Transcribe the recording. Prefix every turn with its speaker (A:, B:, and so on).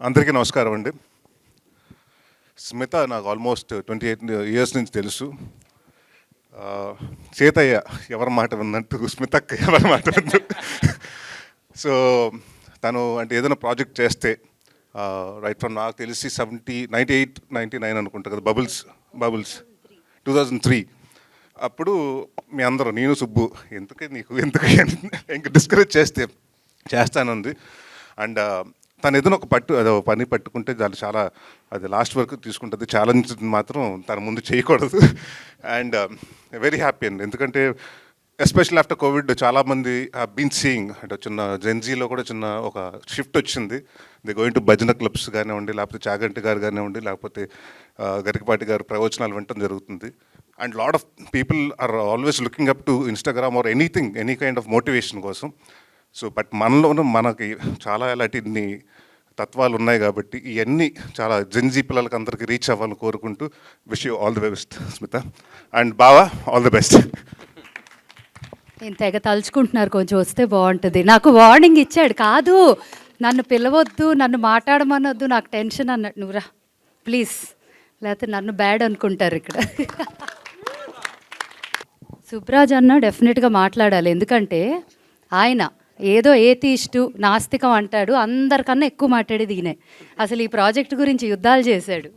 A: అందరికీ నమస్కారం అండి. స్మిత నాకు ఆల్మోస్ట్ 28 ఇయర్స్ నుంచి తెలుసు. సీతయ్య ఎవరి మాట విన్నట్టు స్మితక్క ఎవరి మాట విన్నట్టు. సో తను అంటే ఏదైనా ప్రాజెక్ట్ చేస్తే రైట్ ఫ్రమ్ నాకు తెలిసి 98, 99 అనుకుంటా కదా, బబుల్స్ 2003 అప్పుడు మీ అందరూ నేను సుబ్బు ఎందుకు ఇంక డిస్కరేజ్ చేస్తానంది. అండ్ తను ఏదైనా ఒక పని పట్టుకుంటే దాన్ని చాలా అది లాస్ట్ వరకు తీసుకుంటుంది. ఛాలెంజ్ మాత్రం తన ముందు చేయకూడదు. అండ్ వెరీ హ్యాపీ అండి, ఎందుకంటే ఎస్పెషల్ ఆఫ్టర్ కోవిడ్ చాలామంది బీన్ సీయింగ్ అంటే చిన్న జెన్జీలో కూడా చిన్న ఒక షిఫ్ట్ వచ్చింది. ది గోయింగ్ టు భజన క్లబ్స్ కానివ్వండి, లేకపోతే చాగంటి గారు కానివ్వండి, లేకపోతే గరికపాటి గారు ప్రవచనాలు వినటం జరుగుతుంది. And lot of people are always looking up to Instagram or any kind of motivation కోసం. సో బట్ మనలోనూ మనకి చాలా ఇలాంటి తత్వాలు ఉన్నాయి కాబట్టి ఇవన్నీ చాలా జెన్జీ పిల్లలకి అందరికీ రీచ్ అవ్వాలని కోరుకుంటూ wish you all the best Smitha. And బావా, ఆల్ ది బెస్ట్.
B: నేను తెగ తలుచుకుంటున్నారు, కొంచెం వస్తే బాగుంటుంది. నాకు వార్నింగ్ ఇచ్చాడు, కాదు నన్ను పిలవద్దు, నన్ను మాట్లాడమనొద్దు, నాకు టెన్షన్ అన్నట్టు. నువ్వురా ప్లీజ్, లేకపోతే నన్ను బ్యాడ్ అనుకుంటారు ఇక్కడ. సుబ్రాజ్ అన్న డెఫినెట్గా మాట్లాడాలి, ఎందుకంటే ఆయన ఏదో ఏథీస్టు నాస్తికం అంటాడు, అందరికన్నా ఎక్కువ మాట్లాడేది ఈయనే. అసలు ఈ ప్రాజెక్ట్ గురించి యుద్ధాలు చేశాడు.